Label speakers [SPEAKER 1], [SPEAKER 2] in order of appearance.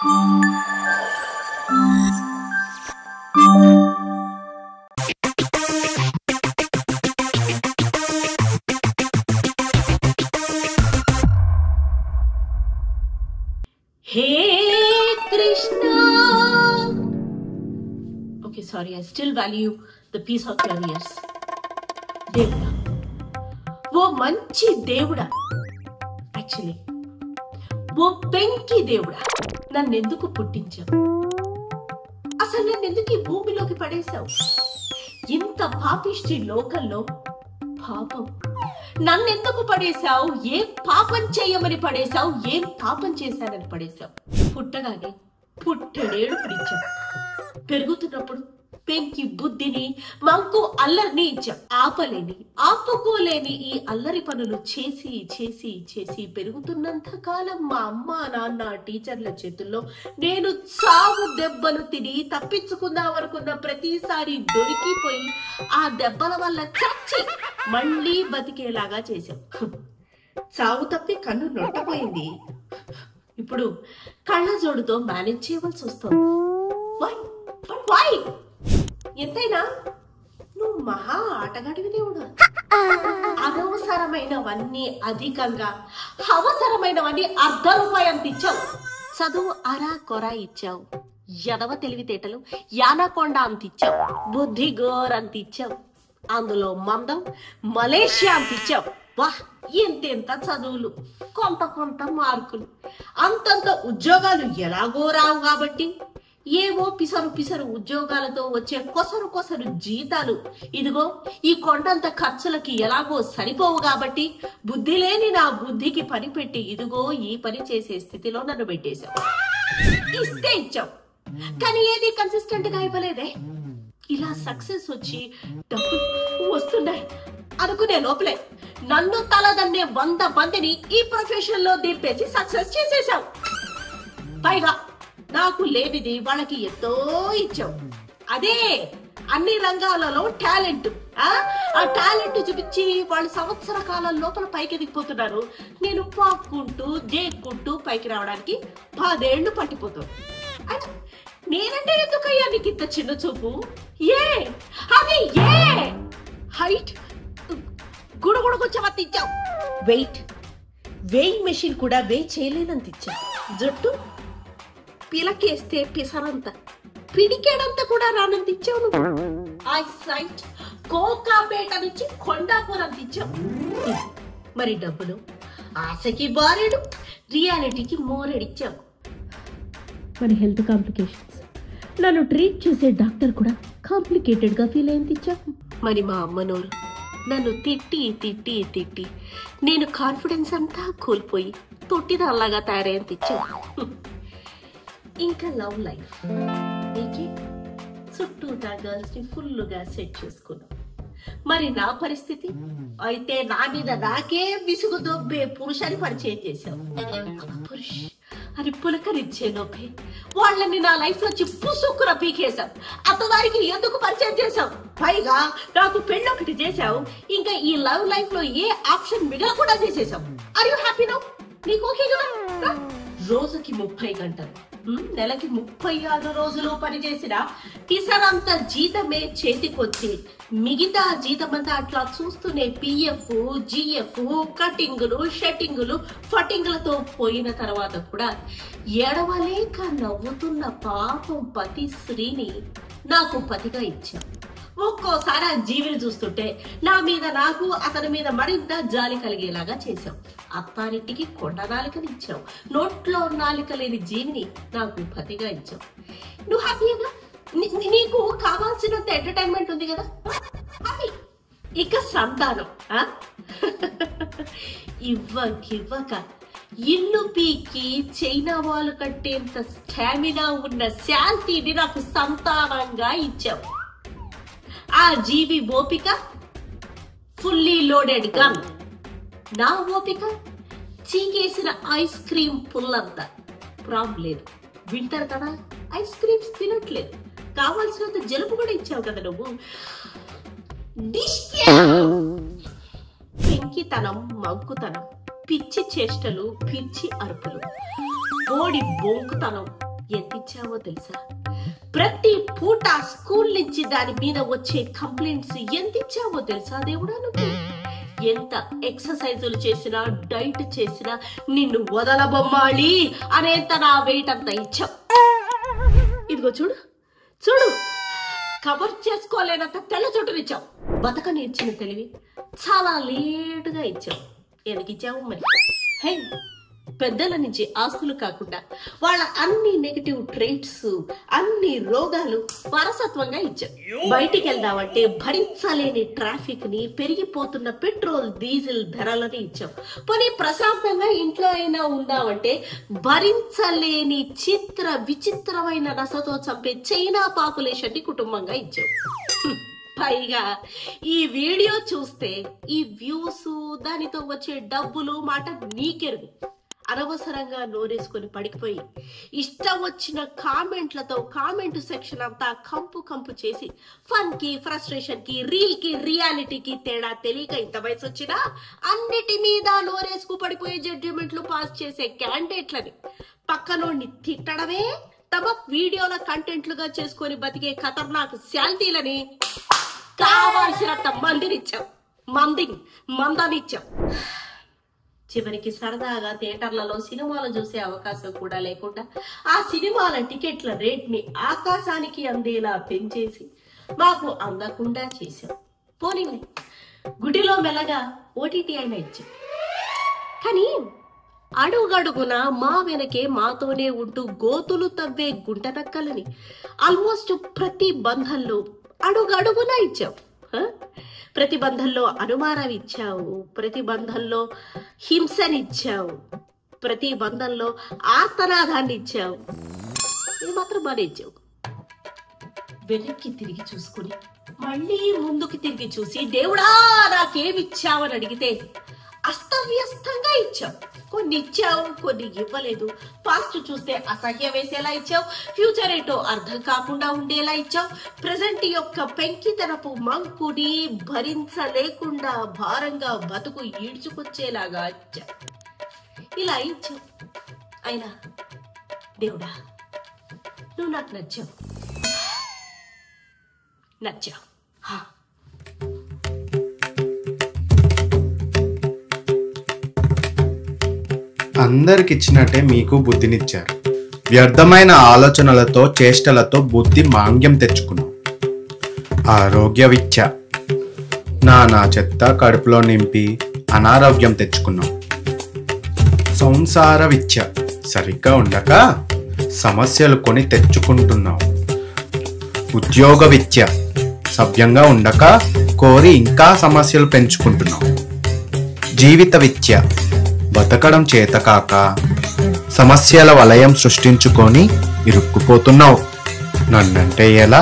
[SPEAKER 1] Hey Krishna. Okay, sorry, I still value the peace of your ears. దేవుడా, ఓ మంచి దేవుడా, actually ఓ పెంకి దేవుడా, నన్నెందుకు పుట్టించావు? అసలు నన్నెందుకు ఈ భూమిలోకి పడేశావు? ఇంత పాపిష్టి లోకంలో పాపం నన్నెందుకు పడేశావు? ఏం పాపం చేయమని పడేశావు? ఏం పాపం చేశానని పడేశావు? పుట్టగానే పుట్టెడేడు పిడిచావు, పెరుగుతున్నప్పుడు పెంకి బుద్ధిని మంకు అల్లరిని ఇచ్చాం. ఆపుకోలేని ఈ అల్లరి పనులు చేసి చేసి చేసి పెరుగుతున్నంత కాలం మా అమ్మ నాన్న టీచర్ల చేతుల్లో నేను సాగు దెబ్బలు తిని తప్పించుకుందాం అనుకున్న ప్రతిసారి దొరికిపోయి ఆ దెబ్బల వల్ల చచ్చి మళ్ళీ బతికేలాగా చేశాం. సాగు తప్పి కన్ను నొట్టపోయింది, ఇప్పుడు కళ్ళ జోడుతో మేనేజ్ చేయవలసి వస్తుంది. వై? ఎంతైనా నువ్వు మహా ఆటగాడివి దేవుడు. అనవసరమైనవన్నీ అధికంగా, అవసరమైనవన్నీ ₹1 అంత ఇచ్చావు. చదువు అరా కొర ఇచ్చావు, యదవ తెలివితేటలు యానకొండ అంత ఇచ్చావు, బుద్ధి గోర్ అంత ఇచ్చావు, అందులో మందం మలేషియా అంత ఇచ్చావు. వాహ్, ఎంతెంత చదువులు, కొంత మార్కులు, అంతంత ఉద్యోగాలు ఎలాగో రావు కాబట్టి ఏవో పిసరు ఉద్యోగాలతో వచ్చే కొసరు జీతాలు ఇదిగో ఈ కొండంత ఖర్చులకి ఎలాగో సరిపోవు కాబట్టి బుద్ధి లేని నా బుద్ధికి పని పెట్టి ఇదిగో ఈ పని చేసే స్థితిలో నన్ను పెట్టేశావు. ఇస్తే ఇచ్చావు, కానీ ఏది కన్సిస్టెంట్ గా ఇవ్వలేదే. ఇలా సక్సెస్ వచ్చి డబ్బులు వస్తున్నాయి అనుకునే లోపలే నన్ను తలదన్నే 100 మందిని ఈ ప్రొఫెషన్ లో దింపేసి సక్సెస్ చేసేసావు. పైగా నాకు లేనిది వాళ్ళకి ఎంతో ఇచ్చావు. అదే అన్ని రంగాలలో టాలెంట్. ఆ టాలెంట్ చూపించి వాళ్ళు సంవత్సర కాలం లోపల పైకి ఎదిగిపోతున్నారు. నేను పాక్కుంటూ దేక్కుంటూ పైకి రావడానికి 10 ఏళ్లు పట్టిపోతాను. నేనంటే ఎందుకయ్యా నీకు ఇంత చిన్న చూపు? అది హైట్ గుడుగుడుకు చవత్తిచ్చావు. వెయింగ్ మెషిన్ కూడా వెయిట్ చేయలేనంత ఇచ్చావు. జుట్టు పిలకేస్తే పిసరంత పిడికేడంత కూడా రానంత ఇచ్చావు నువ్వు. ఐ సైట్ కోకాపేట నుంచి కొండాపురంత ఇచ్చావు. మరి డబ్బులు ఆశకి బారేడు, రియాలిటీకి మోరేడిచ్చావు. మరి హెల్త్ కాంప్లికేషన్స్, నన్ను ట్రీట్ చేసే డాక్టర్ కూడా కాంప్లికేటెడ్ గా ఫీల్ అయింది ఇచ్చావు. మరి మా అమ్మ నోరు నన్ను తిట్టి నేను కాన్ఫిడెన్స్ అంతా కోల్పోయి తొట్టిదాల్లాగా తయారయ్యేంత ఇచ్చావు. ఇంకా లవ్ లైఫ్ నీకే చుట్టూతా గర్ల్స్ ని ఫుల్లుగా సెట్ చేసుకున్నావు. మరి నా పరిస్థితి అయితే నా మీద నాకే విసుగు దొబ్బే పురుషాన్ని పరిచయం చేశావు. పురుష్ అని పులకరించే లోపే వాళ్ళని నా లైఫ్ లో పుసుక్కున పీకేశావు. అత్తదారికి ఎందుకు పరిచయం చేశావు? పైగా నాకు పెళ్ళొకటి చేశావు. ఇంకా ఈ లవ్ లైఫ్ లో ఏ ఆప్షన్ మిగలకుండా చేసేసావు. Are you happy now? నీకు ఓకే కదా? రోజుకి 30 గంటలు, నెలకి 36 రోజులు పనిచేసిన పిసరంత జీతమే చేతికొచ్చి మిగతా జీతమంతా అట్లా చూస్తూనే పిఎఫ్, జిఎఫ్, కటింగులు, షెట్టింగులు, ఫటింగులతో పోయిన తర్వాత కూడా ఎడవలేక నవ్వుతున్న పాపం పతి శ్రీని నాకు పతిగా ఇచ్చావు. ఒక్కోసారి ఆ జీవిని చూస్తుంటే నా మీద నాకు, అతని మీద మరింత జాలి కలిగేలాగా చేశావు. అత్తారింటికి కొండ నాలికని ఇచ్చావు. నోట్లో నాలిక లేని జీవిని నాకు పతిగా ఇచ్చావు. నువ్వు హ్యాపీగా, నీకు కావాల్సినంత ఎంటర్టైన్మెంట్ ఉంది కదా, హ్యాపీ. ఇక సంతానం ఇవ్వక ఇల్లు పీకి చైనా వాళ్ళు కట్టేంత స్టామినా ఉన్న శాంతిని నాకు సంతానంగా ఇచ్చావు. ఆ జీవి ఓపిక ఫుల్లీ లోడెడ్ గన్. నా ఓపిక చీకేసిన ఐస్ క్రీమ్ పుల్లంత. ప్రాబ్లం లేదు, వింటర్ కదా, ఐస్ క్రీమ్స్ తినట్లేదు. కావాల్సినంత జలుబు కూడా ఇచ్చావు కదా నువ్వు. పెంకితనం, మంకుతనం, పిచ్చి చేష్టలు, పిచ్చి అరుపులు, బోడి బొంకుతనం, ఎంత ఇచ్చావో తెలుసా? ప్రతి పూట స్కూల్ నుంచి దాని మీద వచ్చే కంప్లైంట్స్ ఎంత ఇచ్చావో తెలుసా దేవుడా? నువ్వు ఎంత ఎక్సర్సైజులు చేసినా డైట్ చేసినా నిన్ను వదలబొమ్మాలి అనేంత నా వెయిట్ అంత ఇచ్చావు. ఇదిగో చూడు చూడు, కవర్ చేసుకోలేనంత తెల్ల చోటునిచ్చావు. బతక నేర్చిన తెలివి చాలా లేటుగా ఇచ్చావు. ఎందుకు ఇచ్చావు మరి? హే, పెద్దల నుంచి ఆస్తులు కాకుండా వాళ్ళ అన్ని నెగటివ్ ట్రేట్స్, అన్ని రోగాలు వారసత్వంగా ఇచ్చావు. బయటికి వెళ్దామంటే భరించలేని ట్రాఫిక్ ని, పెరిగిపోతున్న పెట్రోల్ డీజిల్ ధరలని ఇచ్చావు. పోనీ ప్రశాంతంగా ఇంట్లో అయినా ఉందామంటే భరించలేని చిత్ర విచిత్రమైన రసతో చంపే చైనా పాపులేషన్ ని కుటుంబంగా ఇచ్చావు. పైగా ఈ వీడియో చూస్తే ఈ వ్యూస్, దానితో వచ్చే డబ్బులు మాట నీకెరుగు. అనవసరంగా నోరేసుకొని పడిపోయి ఇష్టం వచ్చిన కామెంట్లతో కామెంట్ సెక్షన్ అంతా కంపు కంపు చేసి ఫన్ కి, ఫ్రస్ట్రేషన్ కి, రీల్ కి, రియాలిటీకి తేడా తెలియక ఇంత వయసు వచ్చినా అన్నిటి మీద నోరేసుకు పడిపోయే జడ్జిమెంట్లు పాస్ చేసే క్యాండిడేట్లని పక్కనోడిని తిట్టడమే తమ వీడియోల కంటెంట్లుగా చేసుకొని బతికే ఖతర్నాక్ శాంతిలని కావాల్సినంత మందినిచ్చాం, మందనిచ్చాం. చివరికి సరదాగా థియేటర్లలో సినిమాలు చూసే అవకాశం కూడా లేకుండా ఆ సినిమాల టికెట్ల రేట్ ని ఆకాశానికి అందేలా పెంచేసి మాకు అందకుండా చేశాం. పోనీ గుడిలో మెల్లగా ఓటీటీ అయినా ఇచ్చాం. కానీ అడుగడుగున మా వెనకే మాతోనే ఉంటూ గోతులు తవ్వే గుంటనక్కలని ఆల్మోస్ట్ ప్రతి బంధంలో అడుగడుగునా ఇచ్చావు. ప్రతి బంధంలో అనుమానం ఇచ్చావు, ప్రతి బంధంలో హింసనిచ్చావు, ప్రతి బంధంలో ఆర్తనాదాన్ని ఇచ్చావు. ఇది మాత్రం బాగా ఇచ్చావు. వెనక్కి తిరిగి చూసుకుని మళ్ళీ ముందుకు తిరిగి చూసి దేవుడా నాకేమిచ్చావని అడిగితే అస్తవ్యస్తంగా ఇచ్చావు. కొన్ని ఇచ్చావు, కొన్ని ఇవ్వలేదు. పాస్ట్ చూస్తే అసహ్య వేసేలా ఇచ్చావు, ఫ్యూచర్ ఏంటో అర్థం కాకుండా ఉండేలా ఇచ్చావు. ప్రెజెంట్ యొక్క పెంకితనపు మంకుని భరించలేకుండా భారంగా బతుకు ఈడ్చుకొచ్చేలాగా ఇచ్చావు. ఇలా ఇచ్చావు. అయినా దేవుడా నువ్వు నాకు నచ్చావు.
[SPEAKER 2] అందరికిచ్చినట్టే మీకు బుద్ధినిచ్చారు. వ్యర్థమైన ఆలోచనలతో, చేష్టలతో బుద్ధి మాంగ్యం తెచ్చుకున్నాం. ఆరోగ్య విచ్చ నానా చెత్త కడుపులో నింపి అనారోగ్యం తెచ్చుకున్నాం. సంసార విచ్చ సరిగ్గా ఉండక సమస్యలు కొని తెచ్చుకుంటున్నాం. ఉద్యోగ విచ్చ సభ్యంగా ఉండక కోరి ఇంకా సమస్యలు పెంచుకుంటున్నాం. జీవిత విచ్చ బతకడం చేతకాక సమస్యల వలయం సృష్టించుకొని ఇరుక్కుపోతున్నావు. నన్నంటే ఎలా?